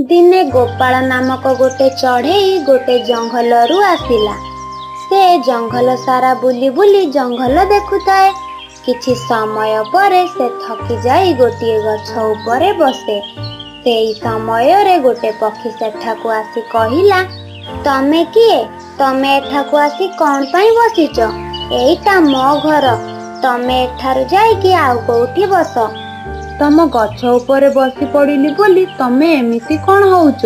ଦିନେ ଗୋପାଳ ନାମକ ଗୋଟେ ଚଢ଼େଇ ଗୋଟେ ଜଙ୍ଗଲରୁ ଆସିଲା। ସେ ଜଙ୍ଗଲ ସାରା ବୁଲି ବୁଲି ଜଙ୍ଗଲ ଦେଖୁଥାଏ। କିଛି ସମୟ ପରେ ସେ ଥକି ଯାଇ ଗୋଟିଏ ଗଛ ଉପରେ ବସେ। ସେଇ ସମୟରେ ଗୋଟେ ପକ୍ଷୀ ସେଠାକୁ ଆସି କହିଲା, ତମେ କିଏ? ତମେ ଏଠାକୁ ଆସି କ'ଣ ପାଇଁ ବସିଛ? ଏଇଟା ମୋ ଘର। ତମେ ଏଠାରୁ ଯାଇକି ଆଉ କୋଉଠି ବସ। ତମ ଗଛ ଉପରେ ବସି ପଡ଼ିଲି ବୋଲି ତମେ ଏମିତି କ'ଣ ହଉଛ?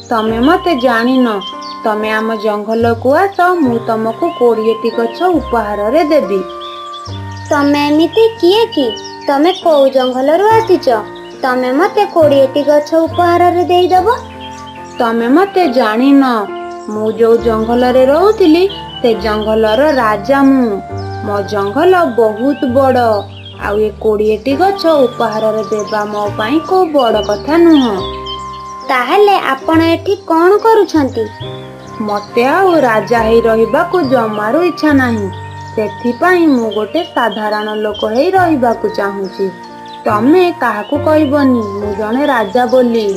ତମେ ମତେ ଜାଣିନ। ତମେ ଆମ ଜଙ୍ଗଲକୁ ଆସ, ମୁଁ ତମକୁ 20ଟି ଗଛ ଉପହାରରେ ଦେବି। ତମେ ଏମିତି କିଏ କି? ତମେ କୋଉ ଜଙ୍ଗଲରୁ ଆସିଛ? ତମେ ମତେ 20ଟି ଗଛ ଉପହାରରେ ଦେଇଦବ? ତମେ ମତେ ଜାଣିନ। ମୁଁ ଯୋଉ ଜଙ୍ଗଲରେ ରହୁଥିଲି ସେ ଜଙ୍ଗଲର ରାଜା ମୁଁ। ମୋ ଜଙ୍ଗଲ ବହୁତ ବଡ଼। ଆଉ ଏ 20ଟି ଗଛ ଉପହାରରେ ଦେବା ମୋ ପାଇଁ କୋଉ ବଡ଼ କଥା ନୁହଁ। ତାହେଲେ ଆପଣ ଏଠି କ'ଣ କରୁଛନ୍ତି? ମତେ ଆଉ ରାଜା ହେଇ ରହିବାକୁ ଜମାରୁ ଇଚ୍ଛା ନାହିଁ। ସେଥିପାଇଁ ମୁଁ ଗୋଟେ ସାଧାରଣ ଲୋକ ହେଇ ରହିବାକୁ ଚାହୁଁଛି। ତମେ କାହାକୁ କହିବନି ମୁଁ ଜଣେ ରାଜା ବୋଲି।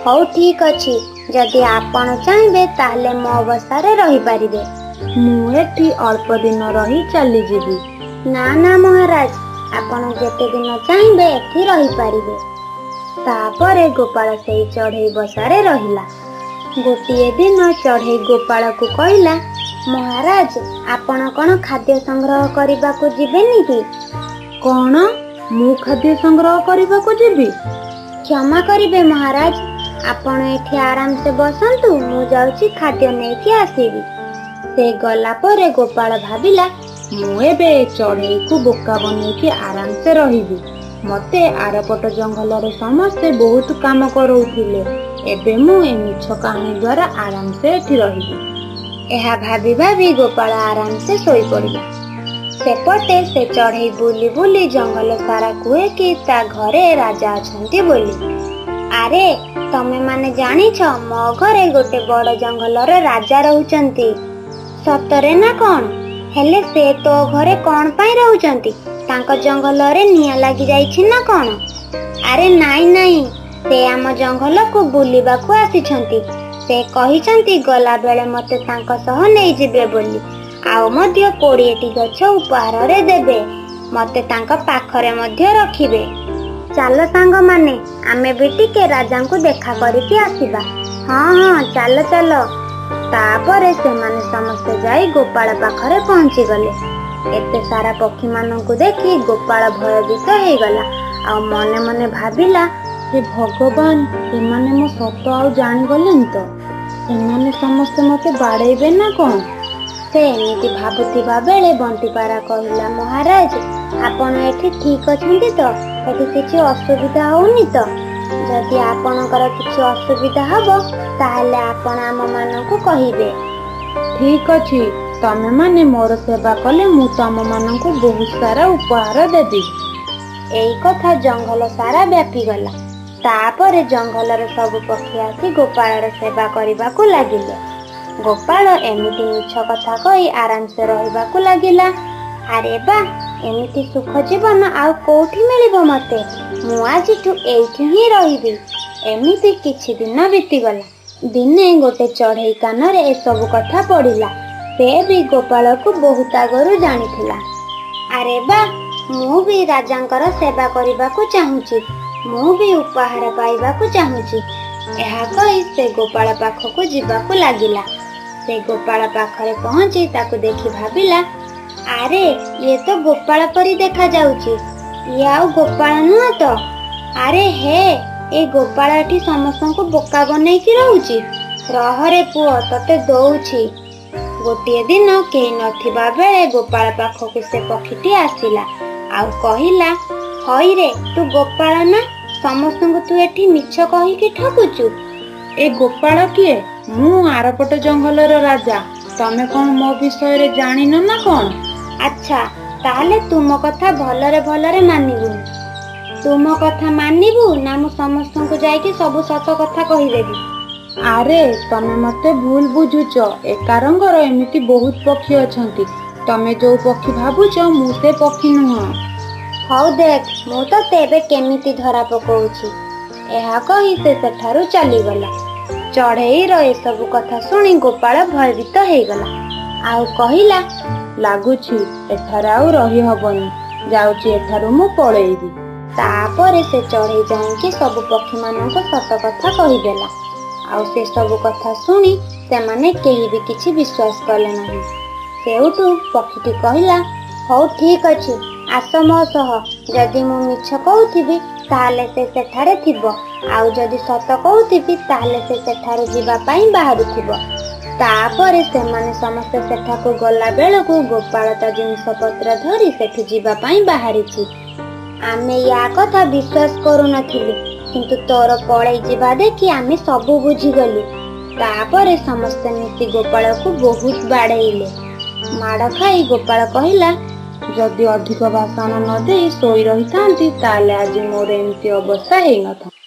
ହଉ ଠିକ୍ ଅଛି। ଯଦି ଆପଣ ଚାହିଁବେ ତାହେଲେ ମୋ ବସାରେ ରହିପାରିବେ। ମୁଁ ଏଠି ଅଳ୍ପ ଦିନ ରହି ଚାଲିଯିବି। ନା ନା ମହାରାଜ, ଆପଣ ଯେତେ ଦିନ ଚାହିଁବେ ଏଠି ରହିପାରିବେ। ତାପରେ ଗୋପାଳ ସେଇ ଚଢ଼େଇ ବସାରେ ରହିଲା। ଗୋଟିଏ ଦିନ ଚଢ଼େଇ ଗୋପାଳକୁ କହିଲା, ମହାରାଜ, ଆପଣ କ'ଣ ଖାଦ୍ୟ ସଂଗ୍ରହ କରିବାକୁ ଯିବେନି କି? କ'ଣ? ମୁଁ ଖାଦ୍ୟ ସଂଗ୍ରହ କରିବାକୁ ଯିବି? କ୍ଷମା କରିବେ ମହାରାଜ, ଆପଣ ଏଠି ଆରାମସେ ବସନ୍ତୁ। ମୁଁ ଯାଉଛି ଖାଦ୍ୟ ନେଇକି ଆସିବି। ସେ ଗଲା ପରେ ଗୋପାଳ ଭାବିଲା, ମୁଁ ଏବେ ଚଢ଼େଇକୁ ବୋକା ବନେଇକି ଆରାମସେ ରହିବି। ମତେ ଆରପଟ ଜଙ୍ଗଲରେ ସମସ୍ତେ ବହୁତ କାମ କରଉଥିଲେ। ଏବେ ମୁଁ ଏ ମିଛ କାହାଣୀ ଦ୍ୱାରା ଆରାମସେ ଏଠି ରହିବି। ଏହା ଭାବି ଭାବି ଗୋପାଳ ଆରାମସେ ଶୋଇପଡ଼ିଲା। ସେପଟେ ସେ ଚଢ଼େଇ ବୁଲି ବୁଲି ଜଙ୍ଗଲ ସାରା କୁହେ କି ତା ଘରେ ରାଜା ଅଛନ୍ତି ବୋଲି। ଆରେ, ତମେମାନେ ଜାଣିଛ ମୋ ଘରେ ଗୋଟେ ବଡ଼ ଜଙ୍ଗଲର ରାଜା ରହୁଛନ୍ତି। ସତରେ ନା କ'ଣ? ହେଲେ ସେ ତୋ ଘରେ କ'ଣ ପାଇଁ ରହୁଛନ୍ତି? ତାଙ୍କ ଜଙ୍ଗଲରେ ନିଆଁ ଲାଗିଯାଇଛି ନା କ'ଣ? ଆରେ ନାଇଁ ନାଇଁ, ସେ ଆମ ଜଙ୍ଗଲକୁ ବୁଲିବାକୁ ଆସିଛନ୍ତି। ସେ କହିଛନ୍ତି ଗଲାବେଳେ ମତେ ତାଙ୍କ ସହ ନେଇଯିବେ ବୋଲି। ଆଉ ମଧ୍ୟ 20ଟି ଗଛ ଉପହାରରେ ଦେବେ। ମତେ ତାଙ୍କ ପାଖରେ ମଧ୍ୟ ରଖିବେ। ଚାଲ ସାଙ୍ଗମାନେ, ଆମେ ବି ଟିକେ ରାଜାଙ୍କୁ ଦେଖା କରିକି ଆସିବା। ହଁ ହଁ, ଚାଲ ଚାଲ। ତାପରେ ସେମାନେ ସମସ୍ତେ ଯାଇ ଗୋପାଳ ପାଖରେ ପହଞ୍ଚିଗଲେ। ଏତେ ସାରା ପକ୍ଷୀମାନଙ୍କୁ ଦେଖି ଗୋପାଳ ଭୟଭୀତ ହେଇଗଲା। ଆଉ ମନେ ମନେ ଭାବିଲା, ହେ ଭଗବାନ, ସେମାନେ ମୋ ସତ ଆଉ ଜାଣିଗଲେନି ତ? ସେମାନେ ସମସ୍ତେ ମତେ ବାଡ଼େଇବେ ନା କ'ଣ? ସେ ଏମିତି ଭାବୁଥିବା ବେଳେ ବଣ୍ଟିପାରା କହିଲା, ମହାରାଜ, ଆପଣ ଏଠି ଠିକ୍ ଅଛନ୍ତି ତ? ଏଠି କିଛି ଅସୁବିଧା ହଉନି ତ? ଯଦି ଆପଣଙ୍କର କିଛି ଅସୁବିଧା ହବ ତାହେଲେ ଆପଣ ଆମମାନଙ୍କୁ କହିବେ। ଠିକ୍ ଅଛି, ତମେମାନେ ମୋର ସେବା କଲେ ମୁଁ ତମମାନଙ୍କୁ ବହୁତ ସାରା ଉପହାର ଦେବି। ଏଇ କଥା ଜଙ୍ଗଲ ସାରା ବ୍ୟାପିଗଲା। ତାପରେ ଜଙ୍ଗଲର ସବୁ ପକ୍ଷୀ ଆସି ଗୋପାଳର ସେବା କରିବାକୁ ଲାଗିଲେ। ଗୋପାଳ ଏମିତି ମିଛ କଥା କହି ଆରାମସେ ରହିବାକୁ ଲାଗିଲା। ଆରେ ବା, ଏମିତି ସୁଖ ଜୀବନ ଆଉ କୋଉଠି ମିଳିବ ମତେ? ମୁଁ ଆଜିଠୁ ଏଇଠି ହିଁ ରହିବି। ଏମିତି କିଛି ଦିନ ବିତିଗଲା। ଦିନେ ଗୋଟେ ଚଢ଼େଇ କାନରେ ଏସବୁ କଥା ପଡ଼ିଲା। ସେ ବି ଗୋପାଳକୁ ବହୁତ ଆଗରୁ ଜାଣିଥିଲା। ଆରେ ବା, ମୁଁ ବି ରାଜାଙ୍କର ସେବା କରିବାକୁ ଚାହୁଁଛି। ମୁଁ ବି ଉପହାର ପାଇବାକୁ ଚାହୁଁଛି। ଏହା କହି ସେ ଗୋପାଳ ପାଖକୁ ଯିବାକୁ ଲାଗିଲା। ସେ ଗୋପାଳ ପାଖରେ ପହଞ୍ଚି ତାକୁ ଦେଖି ଭାବିଲା, ଆରେ, ଇଏ ତ ଗୋପାଳ ପରି ଦେଖାଯାଉଛି। ଇଏ ଆଉ ଗୋପାଳ ନୁହଁ ତ? ଆରେ ହେ, ଏଇ ଗୋପାଳ ଏଠି ସମସ୍ତଙ୍କୁ ବୋକା ବନେଇକି ରହୁଛି। ରହରେ ପୁଅ, ତତେ ଦଉଛି। ଗୋଟିଏ ଦିନ କେହି ନଥିବା ବେଳେ ଗୋପାଳ ପାଖକୁ ସେ ପକ୍ଷୀଟି ଆସିଲା ଆଉ କହିଲା, ହଇରେ, ତୁ ଗୋପାଳ ନା? ସମସ୍ତଙ୍କୁ ତୁ ଏଠି ମିଛ କହିକି ଠକୁଛୁ। ଏ ଗୋପାଳ କିଏ? ମୁଁ ଆରପଟ ଜଙ୍ଗଲର ରାଜା। ତମେ କ'ଣ ମୋ ବିଷୟରେ ଜାଣିନ ନା କ'ଣ? ଆଚ୍ଛା, ତାହେଲେ ତୁମ କଥା ଭଲରେ ଭଲରେ ମାନିବୁନି। ତୁମ କଥା ମାନିବୁ ନା ମୁଁ ସମସ୍ତଙ୍କୁ ଯାଇକି ସବୁ ସତ କଥା କହିଦେବି? ଆରେ, ତମେ ମତେ ଭୁଲ ବୁଝୁଛ। ଏକା ରଙ୍ଗର ଏମିତି ବହୁତ ପକ୍ଷୀ ଅଛନ୍ତି। ତମେ ଯୋଉ ପକ୍ଷୀ ଭାବୁଛ ମୁଁ ସେ ପକ୍ଷୀ ନୁହଁ। ହଉ ଦେଖ, ମୁଁ ତତେ ଏବେ କେମିତି ଧରା ପକଉଛି। ଏହା କହି ସେ ସେଠାରୁ ଚାଲିଗଲା। ଚଢ଼େଇର ଏସବୁ କଥା ଶୁଣି ଗୋପାଳ ଭୟଭୀତ ହେଇଗଲା। ଆଉ କହିଲା, ଲାଗୁଛି ଏଠାରେ ଆଉ ରହି ହବନି, ଯାଉଛି ଏଠାରୁ ମୁଁ ପଳେଇବି। ତାପରେ ସେ ଚଢ଼େଇ ଯାଇକି ସବୁ ପକ୍ଷୀମାନଙ୍କୁ ସତ କଥା କହିଦେଲା। ଆଉ ସେ ସବୁ କଥା ଶୁଣି ସେମାନେ କେହି ବି କିଛି ବିଶ୍ୱାସ କଲେ ନାହିଁ। ସେଉଠୁ ପକ୍ଷୀଟି କହିଲା, ହଉ ଠିକ୍ ଅଛି, ଆସ ମୋ ସହ। ଯଦି ମୁଁ ମିଛ କହୁଥିବି ତାହେଲେ ସେ ସେଠାରେ ଥିବ, ଆଉ ଯଦି ସତ କହୁଥିବି ତାହେଲେ ସେ ସେଠାରୁ ଯିବା ପାଇଁ ବାହାରୁଥିବ। ତାପରେ ସେମାନେ ସମସ୍ତେ ସେଠାକୁ ଗଲା ବେଳକୁ ଗୋପାଳ ତା ଜିନିଷପତ୍ର ଧରି ସେଠୁ ଯିବା ପାଇଁ ବାହାରିଛି। ଆମେ ୟା କଥା ବିଶ୍ୱାସ କରୁନଥିଲୁ, କିନ୍ତୁ ତୋର ପଳେଇ ଯିବା ଦେଖି ଆମେ ସବୁ ବୁଝିଗଲୁ। ତାପରେ ସମସ୍ତେ ମିଶି ଗୋପାଳକୁ ବହୁତ ବାଡ଼େଇଲେ। ମାଡ଼ ଖାଇ ଗୋପାଳ କହିଲା, ଯଦି ଅଧିକ ଭାଷଣ ନ ଦେଇ ଶୋଇ ରହିଥାନ୍ତି ତାହେଲେ ଆଜି ମୋର ଏମିତି ଅବସ୍ଥା ହେଇନଥାନ୍ତା।